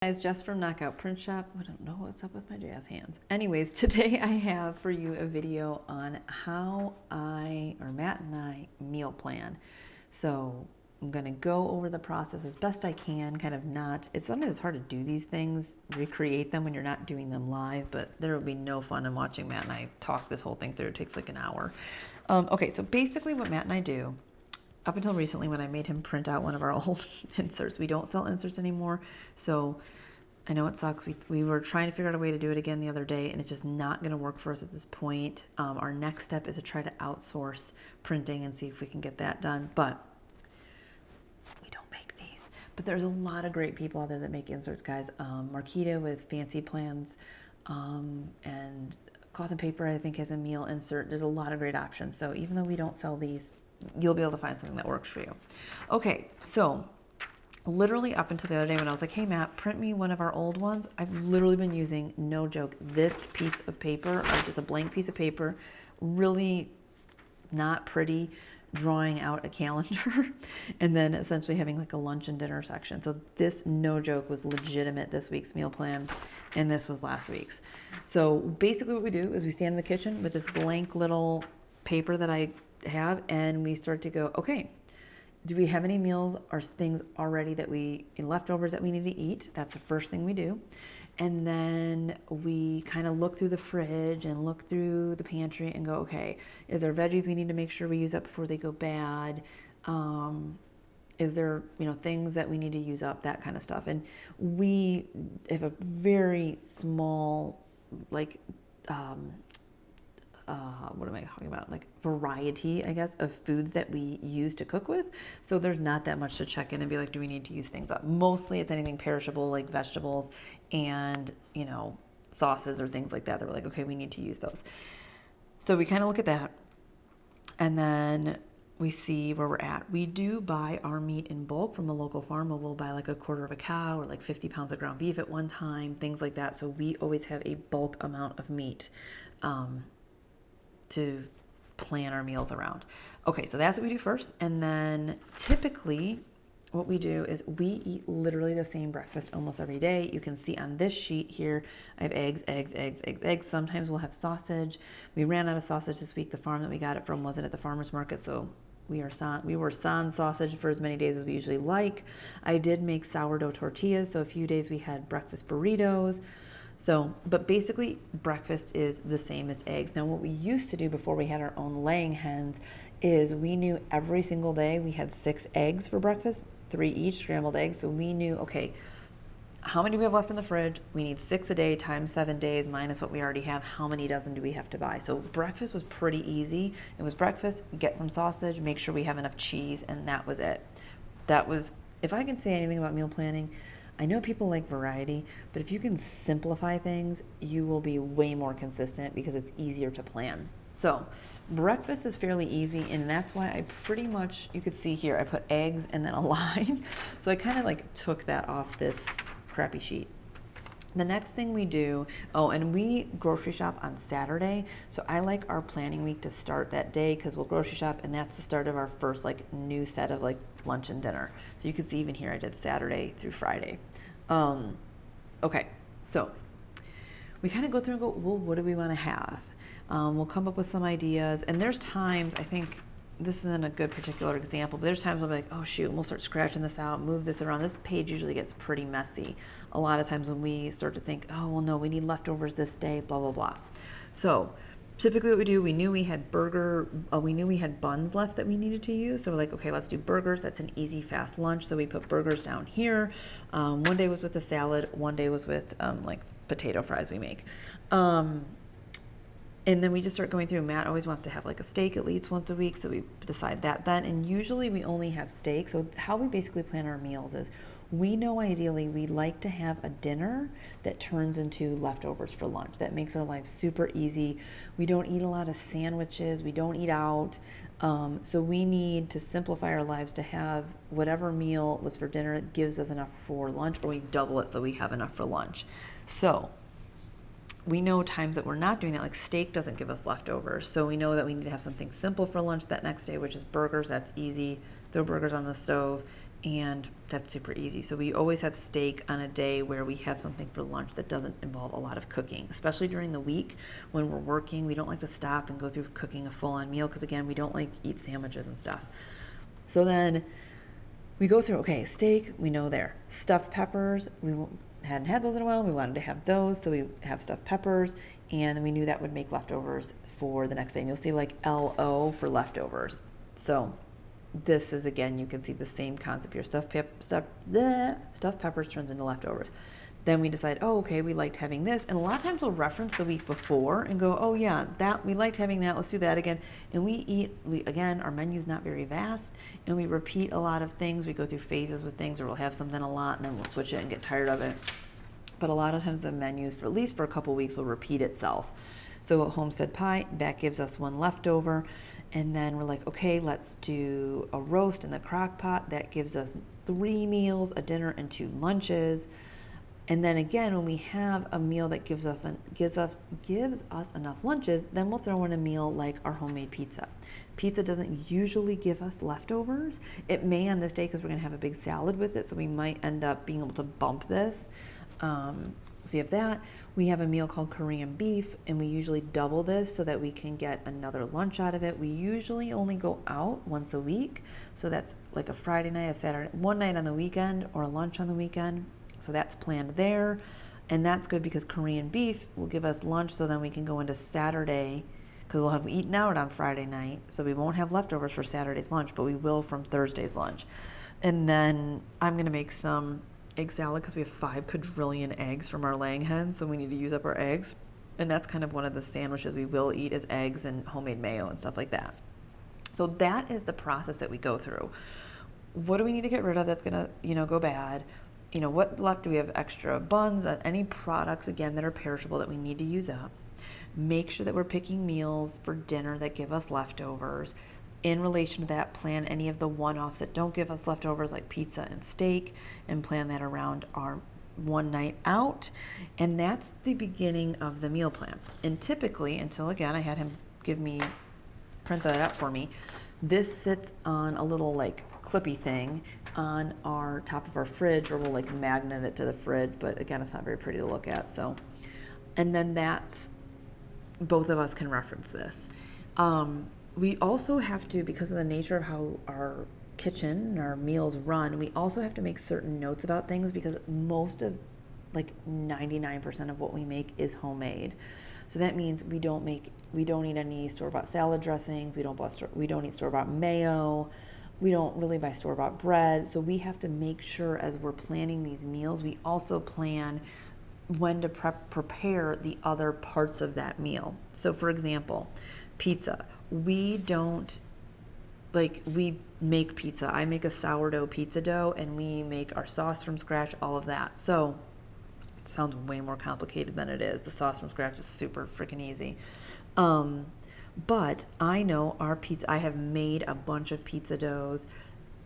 Guys, just from Knockout Print Shop. I don't know what's up with my jazz hands. Anyways, today I have for you a video on how Matt and I meal plan. So I'm gonna go over the process as best I can, sometimes it's hard to do these things, recreate them when you're not doing them live, but there will be no fun in watching Matt and I talk this whole thing through. It takes like an hour. Okay, so basically what Matt and I do, up until recently when I made him print out one of our old inserts. We don't sell inserts anymore, so I know it sucks. We were trying to figure out a way to do it again the other day, and it's just not going to work for us at this point. Our next step is to try to outsource printing and see if we can get that done, but we don't make these. But there's a lot of great people out there that make inserts, guys. Marquita with Fancy Plans, and Cloth and Paper, I think, has a meal insert. There's a lot of great options. So even though we don't sell these, you'll be able to find something that works for you. Okay, so literally up until the other day when I was like, hey Matt, print me one of our old ones, I've literally been using, no joke, this piece of paper, or just a blank piece of paper, really not pretty, drawing out a calendar and then essentially having like a lunch and dinner section. So this, no joke, was legitimate this week's meal plan, and this was last week's. So basically what we do is we stand in the kitchen with this blank little paper that I have, and we start to go, okay, do we have any meals or things already that leftovers that we need to eat? That's the first thing we do. And then we kind of look through the fridge and look through the pantry and go, okay, is there veggies we need to make sure we use up before they go bad? Is there, things that we need to use up, that kind of stuff. And we have a very small, what am I talking about? Like variety, I guess, of foods that we use to cook with. So there's not that much to check in and be like, do we need to use things up? Mostly it's anything perishable like vegetables and, sauces or things like that. That we're like, okay, we need to use those. So we kind of look at that and then we see where we're at. We do buy our meat in bulk from the local farm. We'll buy like a quarter of a cow or like 50 pounds of ground beef at one time, things like that. So we always have a bulk amount of meat to plan our meals around. Okay, so that's what we do first. And then typically what we do is we eat literally the same breakfast almost every day. You can see on this sheet here, I have eggs, eggs, eggs, eggs, eggs. Sometimes we'll have sausage. We ran out of sausage this week. The farm that we got it from wasn't at the farmer's market, so we were sans sausage for as many days as we usually like. I did make sourdough tortillas, so a few days we had breakfast burritos. So, but basically breakfast is the same as eggs. Now what we used to do before we had our own laying hens is we knew every single day we had 6 eggs for breakfast, 3 each, scrambled eggs. So we knew, okay, how many do we have left in the fridge? We need 6 a day times 7 days minus what we already have. How many dozen do we have to buy? So breakfast was pretty easy. It was breakfast, get some sausage, make sure we have enough cheese, and that was it. That was, if I can say anything about meal planning, I know people like variety, but if you can simplify things, you will be way more consistent because it's easier to plan. So breakfast is fairly easy, and that's why I pretty much, you could see here, I put eggs and then a line. So I kind of like took that off this crappy sheet. The next thing we do, and we grocery shop on Saturday. So I like our planning week to start that day because we'll grocery shop, and that's the start of our first like new set of like lunch and dinner. So you can see even here I did Saturday through Friday. Okay, so we kind of go through and go, well, what do we want to have? We'll come up with some ideas, and there's times, I think this isn't a good particular example, but there's times I'll be like, oh shoot, and we'll start scratching this out, move this around. This page usually gets pretty messy a lot of times when we start to think, oh, well, no, we need leftovers this day, blah, blah, blah. So typically what we do, we knew we had buns left that we needed to use. So we're like, okay, let's do burgers. That's an easy, fast lunch. So we put burgers down here. One day was with a salad. One day was with like potato fries we make. And then we just start going through. Matt always wants to have like a steak at least once a week, so we decide that then. And usually we only have steak. So how we basically plan our meals is we know ideally we like to have a dinner that turns into leftovers for lunch. That makes our life super easy. We don't eat a lot of sandwiches. We don't eat out. So we need to simplify our lives to have whatever meal was for dinner that gives us enough for lunch, or we double it so we have enough for lunch. So we know times that we're not doing that, like steak doesn't give us leftovers. So we know that we need to have something simple for lunch that next day, which is burgers. That's easy. Throw burgers on the stove. and that's super easy. So we always have steak on a day where we have something for lunch that doesn't involve a lot of cooking, especially during the week when we're working. We don't like to stop and go through cooking a full-on meal because, again, we don't like eat sandwiches and stuff. So then we go through, okay, steak, we know there. Stuffed peppers, we hadn't had those in a while. We wanted to have those, so we have stuffed peppers, and we knew that would make leftovers for the next day. And you'll see like LO for leftovers. So this is, again, you can see the same concept here. Stuffed peppers turns into leftovers. Then we decide, oh, okay, we liked having this. And a lot of times we'll reference the week before and go, oh yeah, that we liked having that, let's do that again. And again, our menu's not very vast, and we repeat a lot of things. We go through phases with things, or we'll have something a lot and then we'll switch it and get tired of it. But a lot of times the menu, for at least for a couple weeks, will repeat itself. So homestead pie, that gives us one leftover. And then we're like, okay, let's do a roast in the crock pot. That gives us 3 meals, a dinner, and 2 lunches. And then again, when we have a meal that gives us enough lunches, then we'll throw in a meal like our homemade pizza. Pizza doesn't usually give us leftovers. It may on this day because we're going to have a big salad with it, so we might end up being able to bump this. So you have that. We have a meal called Korean beef, and we usually double this so that we can get another lunch out of it. We usually only go out once a week, so that's like a Friday night, a Saturday, one night on the weekend, or a lunch on the weekend. So that's planned there, and that's good because Korean beef will give us lunch, so then we can go into Saturday, because we'll have eaten out on Friday night, so we won't have leftovers for Saturday's lunch, but we will from Thursday's lunch. And then I'm going to make some egg salad because we have 5 quadrillion eggs from our laying hens, so we need to use up our eggs. And that's kind of one of the sandwiches we will eat, is eggs and homemade mayo and stuff like that. So that is the process that we go through. What do we need to get rid of that's going to, go bad? What left do we have? Extra buns, any products, again, that are perishable that we need to use up. Make sure that we're picking meals for dinner that give us leftovers. In relation to that, plan any of the one-offs that don't give us leftovers, like pizza and steak, and plan that around our one night out. And that's the beginning of the meal plan. And typically, until again, I had him print that out for me, this sits on a little like clippy thing on our top of our fridge, or we'll like magnet it to the fridge, but again, it's not very pretty to look at. So, and then both of us can reference this. We also have to, because of the nature of how our kitchen and our meals run, we also have to make certain notes about things, because most of, like 99% of what we make is homemade. So that means we don't eat any store-bought salad dressings, we don't eat store-bought mayo, we don't really buy store-bought bread. So we have to make sure, as we're planning these meals, we also plan when to prepare the other parts of that meal. So for example, pizza. We make pizza. I make a sourdough pizza dough, and we make our sauce from scratch, all of that. So it sounds way more complicated than it is. The sauce from scratch is super freaking easy. But I know our pizza, I have made a bunch of pizza doughs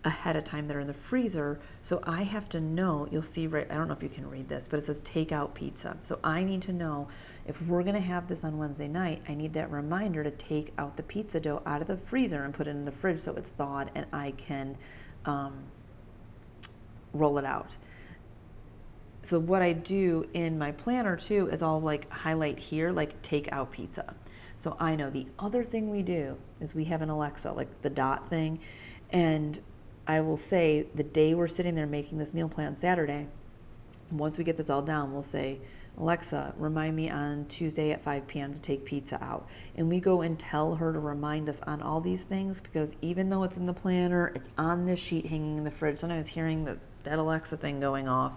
ahead of time that are in the freezer. So I have to know, you'll see right, I don't know if you can read this, but it says takeout pizza. So I need to know, if we're going to have this on Wednesday night, I need that reminder to take out the pizza dough out of the freezer and put it in the fridge so it's thawed and I can roll it out. So what I do in my planner too is I'll like highlight here, like take out pizza. So I know. The other thing we do is we have an Alexa, like the dot thing, and I will say the day we're sitting there making this meal plan Saturday, once we get this all down, we'll say, Alexa, remind me on Tuesday at 5 p.m. to take pizza out. And we go and tell her to remind us on all these things, because even though it's in the planner, it's on this sheet hanging in the fridge. Sometimes hearing that Alexa thing going off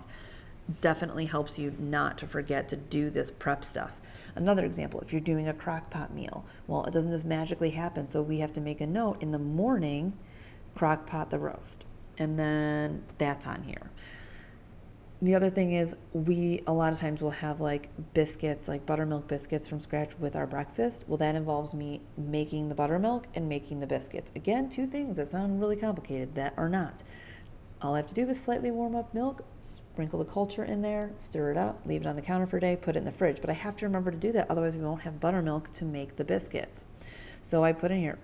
definitely helps you not to forget to do this prep stuff. Another example, if you're doing a crock pot meal, well, it doesn't just magically happen. So we have to make a note in the morning, crock pot the roast. And then that's on here. The other thing is, we a lot of times will have like biscuits, like buttermilk biscuits from scratch with our breakfast. Well, that involves me making the buttermilk and making the biscuits. Again, 2 things that sound really complicated that are not. All I have to do is slightly warm up milk, sprinkle the culture in there, stir it up, leave it on the counter for a day, put it in the fridge. But I have to remember to do that, otherwise we won't have buttermilk to make the biscuits. So I put in here,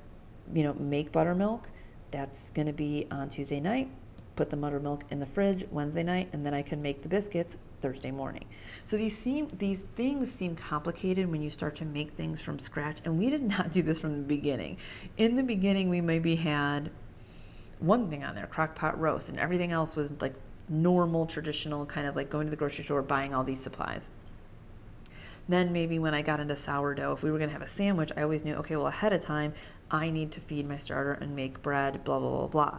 make buttermilk. That's going to be on Tuesday night. put the buttermilk in the fridge Wednesday night, and then I can make the biscuits Thursday morning. So these things seem complicated when you start to make things from scratch, and we did not do this from the beginning. In the beginning, we maybe had one thing on there, crock pot roast, and everything else was like normal, traditional, kind of like going to the grocery store, buying all these supplies. Then maybe when I got into sourdough, if we were going to have a sandwich, I always knew, okay, well, ahead of time, I need to feed my starter and make bread, blah, blah, blah, blah.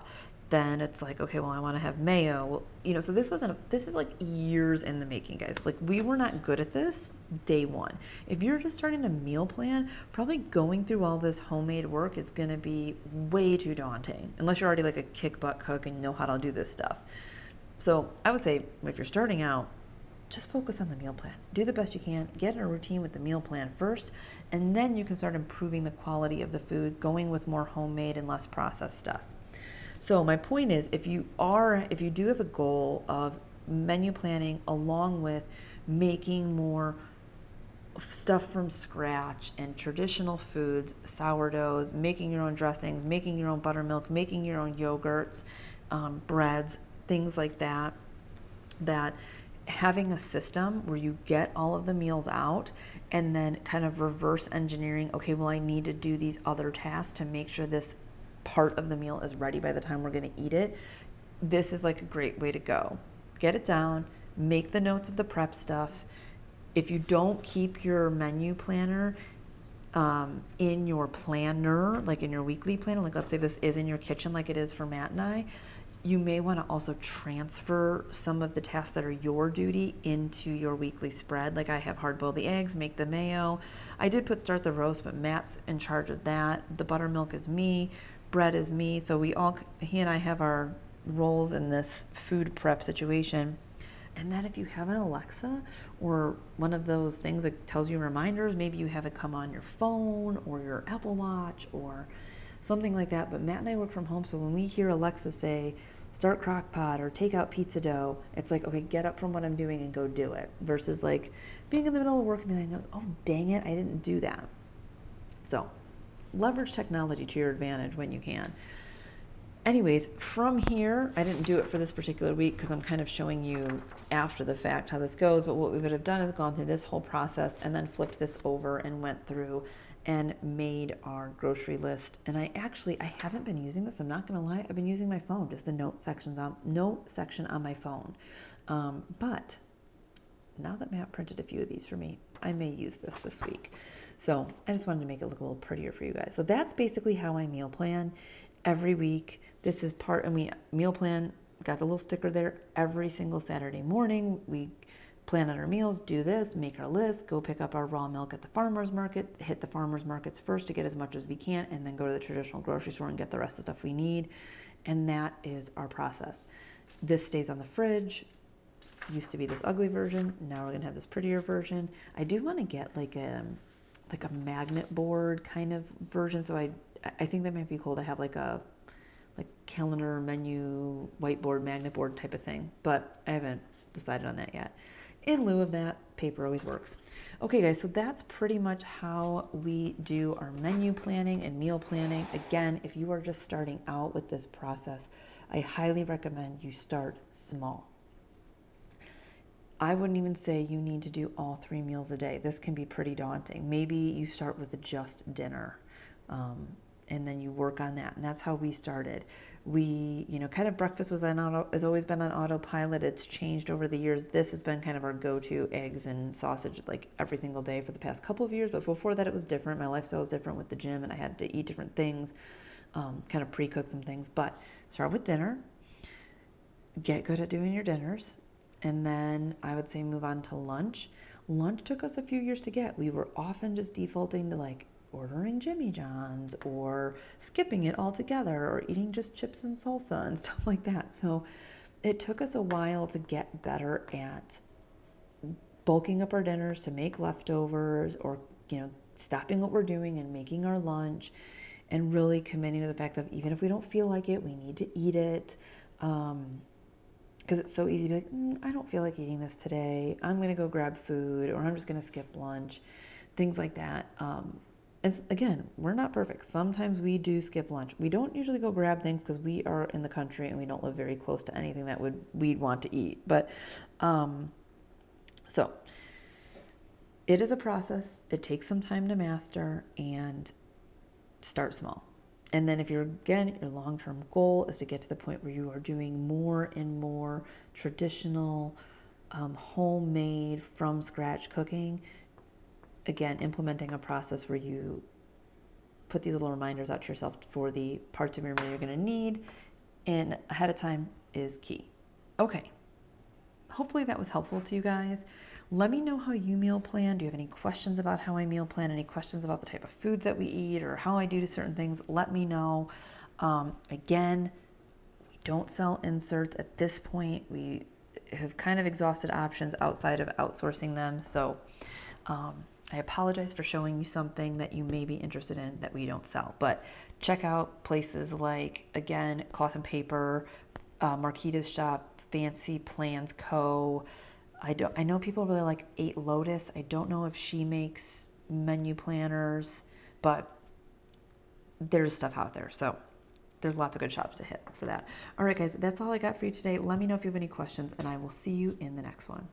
Then it's like, okay, well, I want to have mayo. Well, you know, so this is like years in the making, guys. Like, we were not good at this day one. If you're just starting to meal plan, probably going through all this homemade work is going to be way too daunting, unless you're already like a kick butt cook and you know how to do this stuff. So I would say if you're starting out, just focus on the meal plan. Do the best you can. Get in a routine with the meal plan first, and then you can start improving the quality of the food, going with more homemade and less processed stuff. So my point is, if you do have a goal of menu planning along with making more stuff from scratch and traditional foods, sourdoughs, making your own dressings, making your own buttermilk, making your own yogurts, breads, things like that, that having a system where you get all of the meals out and then kind of reverse engineering, okay, well, I need to do these other tasks to make sure this part of the meal is ready by the time we're going to eat it. This is like a great way to go. Get it down, make the notes of the prep stuff. If you don't keep your menu planner in your planner, like in your weekly planner, like let's say this is in your kitchen like it is for Matt and I, you may want to also transfer some of the tasks that are your duty into your weekly spread. Like I have hard boil the eggs, make the mayo. I did start the roast, but Matt's in charge of that. The buttermilk is me, bread is me. So he and I have our roles in this food prep situation. And then if you have an Alexa or one of those things that tells you reminders, maybe you have it come on your phone or your Apple Watch or something like that. But Matt and I work from home, so when we hear Alexa say, start crock pot or take out pizza dough, it's like, okay, get up from what I'm doing and go do it. Versus like being in the middle of work and being like, oh, dang it, I didn't do that. So leverage technology to your advantage when you can. Anyways, from here, I didn't do it for this particular week because I'm kind of showing you after the fact how this goes, but what we would have done is gone through this whole process and then flipped this over and went through and made our grocery list. And I haven't been using this, I'm not gonna lie, I've been using my phone, just the note section on my phone. But now that Matt printed a few of these for me, I may use this week. So I just wanted to make it look a little prettier for you guys. So that's basically how I meal plan every week. This is and we meal plan, got the little sticker there every single Saturday morning. We plan out our meals, do this, make our list, go pick up our raw milk at the farmer's market, hit the farmer's markets first to get as much as we can, and then go to the traditional grocery store and get the rest of the stuff we need. And that is our process. This stays on the fridge. Used to be this ugly version. Now we're gonna have this prettier version. I do want to get like a magnet board kind of version. So I think that might be cool to have like a calendar, menu, whiteboard, magnet board type of thing. But I haven't decided on that yet. In lieu of that, paper always works. Okay, guys, so that's pretty much how we do our menu planning and meal planning. Again, if you are just starting out with this process, I highly recommend you start small. I wouldn't even say you need to do all 3 meals a day. This can be pretty daunting. Maybe you start with just dinner, and then you work on that. And that's how we started. We, kind of breakfast has always been on autopilot. It's changed over the years. This has been kind of our go-to, eggs and sausage, like every single day for the past couple of years. But before that, it was different. My lifestyle was different with the gym, and I had to eat different things, kind of pre-cook some things. But start with dinner. Get good at doing your dinners. And then I would say move on to lunch. Lunch took us a few years to get. We were often just defaulting to like ordering Jimmy John's or skipping it altogether or eating just chips and salsa and stuff like that. So it took us a while to get better at bulking up our dinners to make leftovers or, stopping what we're doing and making our lunch and really committing to the fact that even if we don't feel like it, we need to eat it. Because it's so easy to be like, I don't feel like eating this today. I'm going to go grab food, or I'm just going to skip lunch, things like that. again, we're not perfect. Sometimes we do skip lunch. We don't usually go grab things because we are in the country and we don't live very close to anything that we'd want to eat. But so it is a process. It takes some time to master, and start small. And then if your long-term goal is to get to the point where you are doing more and more traditional, homemade, from scratch cooking, again, implementing a process where you put these little reminders out to yourself for the parts of your meal you're going to need and ahead of time is key. Okay. Hopefully that was helpful to you guys. Let me know how you meal plan. Do you have any questions about how I meal plan? Any questions about the type of foods that we eat or how I do certain things? Let me know. Again, we don't sell inserts at this point. We have kind of exhausted options outside of outsourcing them. So I apologize for showing you something that you may be interested in that we don't sell. But check out places like, again, Cloth and Paper, Marquita's Shop, Fancy Plans Co. I know people really like 8 Lotus. I don't know if she makes menu planners, but there's stuff out there. So there's lots of good shops to hit for that. All right, guys, that's all I got for you today. Let me know if you have any questions, and I will see you in the next one.